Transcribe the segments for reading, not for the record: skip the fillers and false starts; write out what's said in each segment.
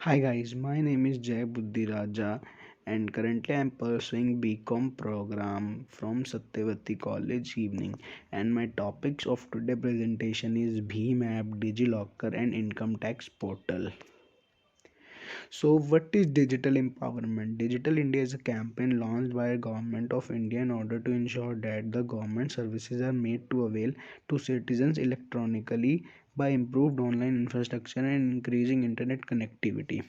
Hi guys, my name is Jay Buddhiraja and currently I am pursuing BCom program from Satyavati College Evening, and my topics of today presentation is BHIM app, DigiLocker and income tax portal. So what is digital empowerment? Digital India is a campaign launched by government of India in order to ensure that the government services are made to avail to citizens electronically by improved online infrastructure and increasing internet connectivity.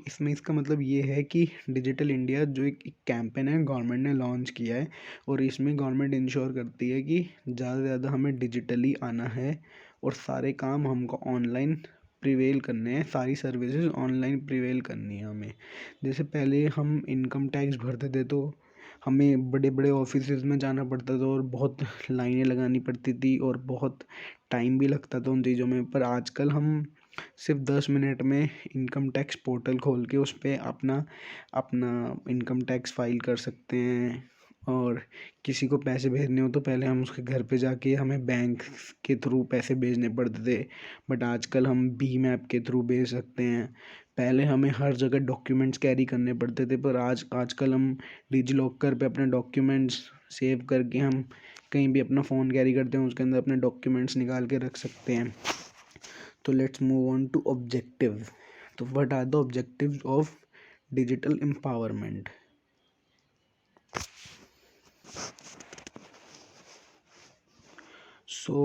इसमें इसका मतलब ये है कि digital India जो एक campaign है government ने लॉन्च किया है, और इसमें गवर्नमेंट इंश्योर करती है कि ज़्यादा से ज़्यादा हमें डिजिटली आना है और सारे काम हमको ऑनलाइन प्रिवेल करने हैं, सारी सर्विसेज ऑनलाइन प्रिवेल करनी है हमें। जैसे पहले हम इनकम टैक्स भरते थे तो हमें बड़े बड़े ऑफिसेज में जाना पड़ता था और बहुत लाइनें लगानी पड़ती थी और बहुत टाइम भी लगता था उन चीज़ों में, पर आजकल हम सिर्फ 10 मिनट में इनकम टैक्स पोर्टल खोल के उस पर अपना अपना इनकम टैक्स फाइल कर सकते हैं। और किसी को पैसे भेजने हो तो पहले हम उसके घर पे जाके हमें बैंक के थ्रू पैसे भेजने पड़ते थे, बट आजकल हम भीम ऐप के थ्रू भेज सकते हैं। पहले हमें हर जगह डॉक्यूमेंट्स कैरी करने पड़ते थे, पर आजकल हम डिजी लॉकर पे अपने डॉक्यूमेंट्स सेव करके हम कहीं भी अपना फ़ोन कैरी करते हैं, उसके अंदर अपने डॉक्यूमेंट्स निकाल के रख सकते हैं। तो let's move on to objective. तो what are the objectives of digital empowerment? So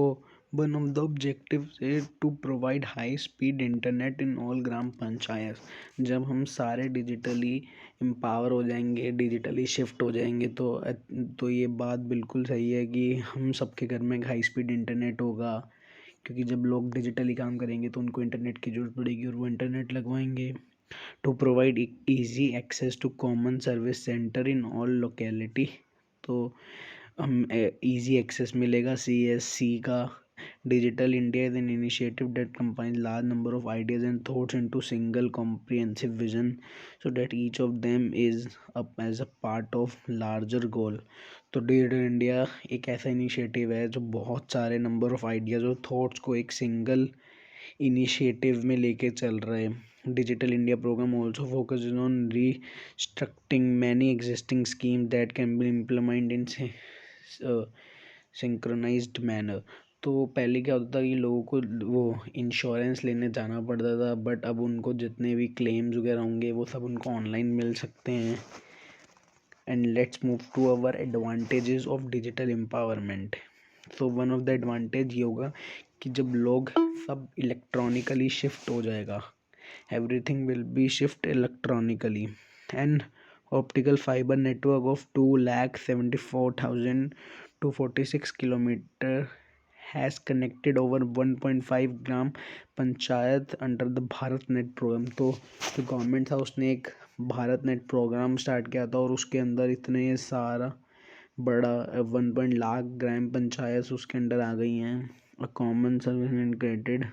one of the objectives is to provide high speed internet in all ग्राम पंचायत। जब हम सारे डिजिटली एम्पावर हो जाएंगे, डिजिटली शिफ्ट हो जाएंगे, तो ये बात बिल्कुल सही है कि हम सबके घर में हाई स्पीड इंटरनेट होगा, क्योंकि जब लोग डिजिटली काम करेंगे तो उनको इंटरनेट की ज़रूरत पड़ेगी और वो इंटरनेट लगवाएंगे। To provide easy access to common service centre in all locality. तो हम इजी एक्सेस मिलेगा CSC का। Digital India is an initiative that combines large number of ideas and thoughts into single comprehensive vision, so that each of them is up as a part of larger goal. तो digital India एक ऐसा initiative है जो बहुत सारे number of ideas और thoughts को एक सिंगल इनिशिएटिव में लेके चल रहा है। Digital India programme also focuses on restructuring many existing schemes that can be implemented in synchronized manner। तो पहले क्या होता था कि लोगों को वो इंश्योरेंस लेने जाना पड़ता था, बट अब उनको जितने भी क्लेम्स वगैरह होंगे वो सब उनको ऑनलाइन मिल सकते हैं। And let's move to our advantages of digital empowerment. So one of the advantage ये होगा कि जब लोग सब इलेक्ट्रॉनिकली शिफ्ट हो जाएगा, everything will be shift electronically. And optical fibre network of 2,74,246 kilometre has connected over 1.5 gram panchayat under the Bharat net programme. तो जो गवर्नमेंट था उसने एक भारत नेट प्रोग्राम स्टार्ट किया था और उसके अंदर इतने सारा बड़ा 1 लाख ग्राम पंचायत उसके अंडर आ गई हैं। A common service integrated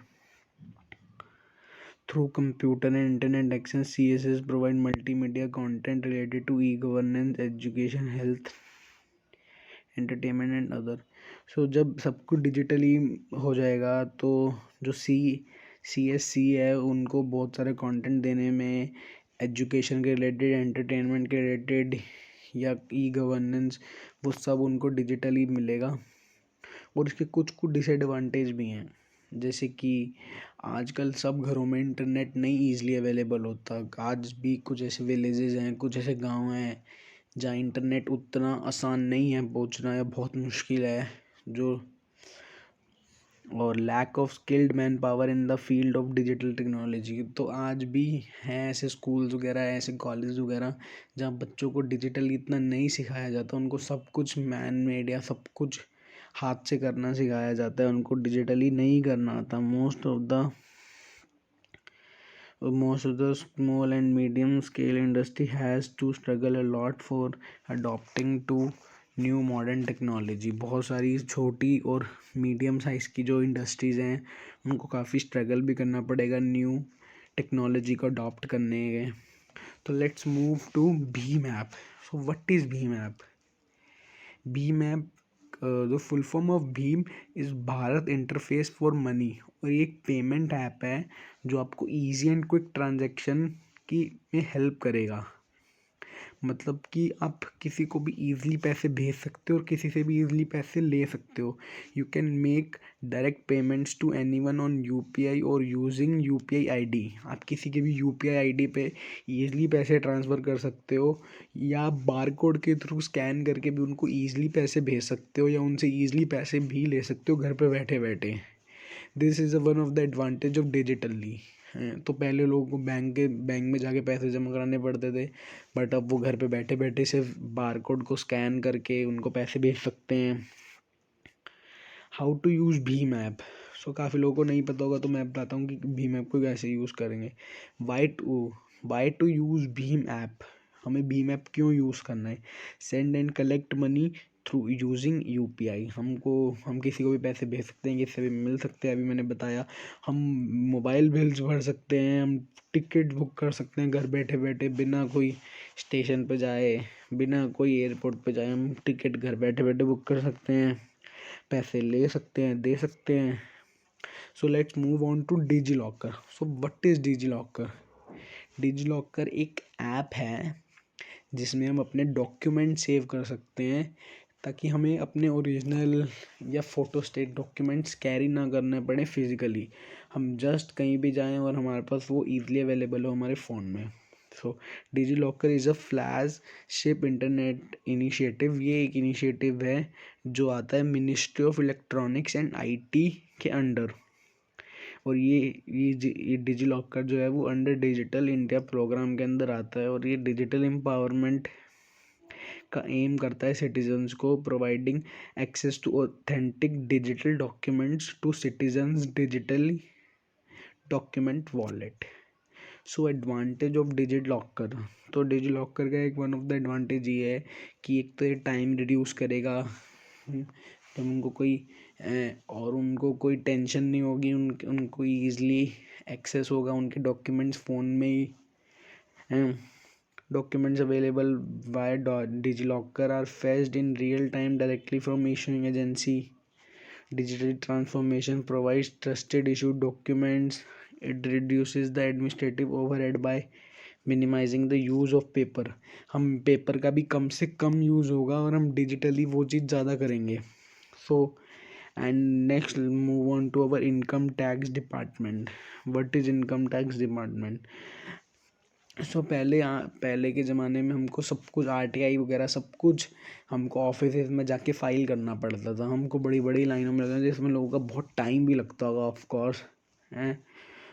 through computer and internet access, CSS provide multimedia content related to e-governance, education, health, entertainment and other। So जब सब कुछ डिजिटली हो जाएगा तो जो CSC है उनको बहुत सारे कंटेंट देने में, एजुकेशन के रिलेटेड, एंटरटेनमेंट के रिलेटेड या ई-गवर्नेंस, वो सब उनको डिजिटली मिलेगा। और इसके कुछ कुछ डिसएडवांटेज भी हैं, जैसे कि आजकल सब घरों में इंटरनेट नहीं ईज़िली अवेलेबल होता। आज भी कुछ ऐसे विलेजेस हैं, कुछ ऐसे गांव हैं जहाँ इंटरनेट उतना आसान नहीं है पहुंचना या बहुत मुश्किल है। जो और lack of skilled manpower in the field of digital technology. तो आज भी हैं ऐसे स्कूल्स वगैरह, ऐसे कॉलेज वगैरह जहाँ बच्चों को डिजिटल इतना नहीं सिखाया जाता, उनको सब कुछ मैन मेड या सब कुछ हाथ से करना सिखाया जाता है, उनको डिजिटली नहीं करना आता। Most of the small and medium scale industry has to struggle a lot for adopting to new modern technology. बहुत सारी छोटी और मीडियम साइज़ की जो इंडस्ट्रीज़ हैं उनको काफ़ी स्ट्रगल भी करना पड़ेगा न्यू टेक्नोलॉजी को अडॉप्ट करने के। तो let's move to Bhim app. So what is Bhim app? Bhim app the full form of Bhim is Bharat interface for money, और ये एक पेमेंट ऐप है जो आपको ईजी एंड क्विक ट्रांजैक्शन की में हेल्प करेगा। मतलब कि आप किसी को भी ईजिली पैसे भेज सकते हो और किसी से भी ईजिली पैसे ले सकते हो। You can make direct payments to anyone on UPI or using UPI ID. आप किसी के भी यूपीआई आईडी पे ईजिली पैसे ट्रांसफ़र कर सकते हो, या आप बारकोड के थ्रू स्कैन करके भी उनको ईजिली पैसे भेज सकते हो, या उनसे ईजिली पैसे भी ले सकते हो घर पे बैठे बैठे। This is one of the advantage of digitally. तो पहले लोगों को बैंक में जाके पैसे जमा कराने पड़ते थे, बट अब वो घर पे बैठे बैठे सिर्फ बारकोड को स्कैन करके उनको पैसे भेज सकते हैं। हाउ टू यूज़ भीम ऐप। सो काफ़ी लोगों को नहीं पता होगा, तो मैं बताता हूँ कि भीम ऐप को कैसे यूज़ करेंगे। वाई टू यूज़ भीम ऐप। हमें भीम ऐप क्यों यूज़ करना है। Send and collect money through using UPI. हम किसी को भी पैसे भेज सकते हैं, किसी से भी मिल सकते हैं, अभी मैंने बताया। हम मोबाइल बिल्स भर सकते हैं, हम टिकट बुक कर सकते हैं घर बैठे बैठे, बिना कोई स्टेशन पे जाए, बिना कोई एयरपोर्ट पे जाए, हम टिकट घर बैठे बैठे बुक कर सकते हैं, पैसे ले सकते हैं, दे सकते हैं। So let's move on to DigiLocker. So what is DigiLocker. DigiLocker एक ऐप है जिसमें हम अपने डॉक्यूमेंट सेव कर सकते हैं, ताकि हमें अपने ओरिजिनल या फोटो स्टेट डॉक्यूमेंट्स कैरी ना करने पड़े फिजिकली। हम जस्ट कहीं भी जाएं और हमारे पास वो ईजिली अवेलेबल हो हमारे फ़ोन में। So DigiLocker is a flagship internet initiative. ये एक इनिशिएटिव है जो आता है ministry of electronics and IT के अंडर। और ये डिजी लॉकर जो है वो अंडर डिजिटल इंडिया प्रोग्राम के अंदर आता है, और ये डिजिटल एम्पावरमेंट का एम करता है सिटीजन्स को, providing access to authentic digital documents to citizens digitally document wallet. So advantage of digit locker. तो डिजी लॉकर का एक वन ऑफ द एडवांटेज ये है कि एक तो ये टाइम रिड्यूस करेगा। जब उनको कोई टेंशन नहीं होगी, उनको ईजिली एक्सेस होगा उनके डॉक्यूमेंट्स फ़ोन में ही। Documents available via DigiLocker are fetched in real time directly from issuing agency. Digital transformation provides trusted issued documents. It reduces the administrative overhead by minimising the use of paper. हम paper का भी कम से कम use होगा और हम digitally वो चीज़ ज़्यादा करेंगे। So and next move on to our income tax department. What is income tax department. So पहले के ज़माने में हमको सब कुछ आरटीआई वगैरह सब कुछ हमको ऑफिस में जाके फ़ाइल करना पड़ता था। हमको बड़ी बड़ी लाइनों में लगता था, जिसमें लोगों का बहुत टाइम भी लगता होगा ऑफ कोर्स हैं।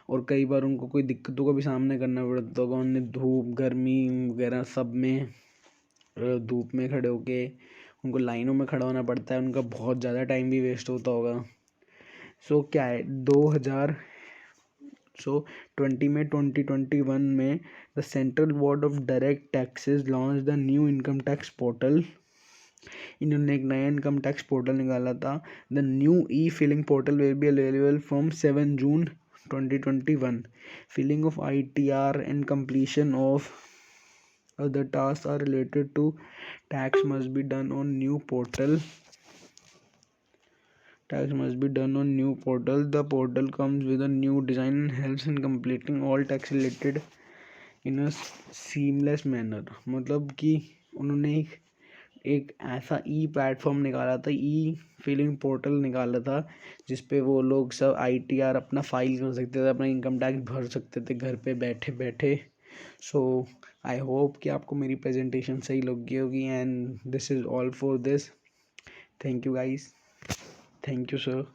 और कई बार उनको कोई दिक्कतों का भी सामना करना पड़ता होगा, उन्हें धूप गर्मी वगैरह सब में धूप में खड़े होके उनको लाइनों में खड़ा होना पड़ता है, उनका बहुत ज़्यादा टाइम भी वेस्ट होता होगा। सो क्या है 2021 में the central board of direct taxes launch the new income tax portal. इन्होंने एक नया इनकम टैक्स पोर्टल निकाला था। The new e filing portal will be available from 7 June 2021। Filing of ITR and completion of other tasks are related to tax must be done on new portal. The portal comes with a new design and helps in completing all tax related in a seamless manner। मतलब कि उन्होंने एक ऐसा ई platform निकाला था, ई filing portal निकाला था, जिसपे वो लोग सब ITR अपना फाइल कर सकते थे, अपना इनकम टैक्स भर सकते थे घर पे बैठे बैठे। सो आई होप कि आपको मेरी प्रेजेंटेशन सही लगी होगी, and this is all for this. Thank you guys, thank you sir.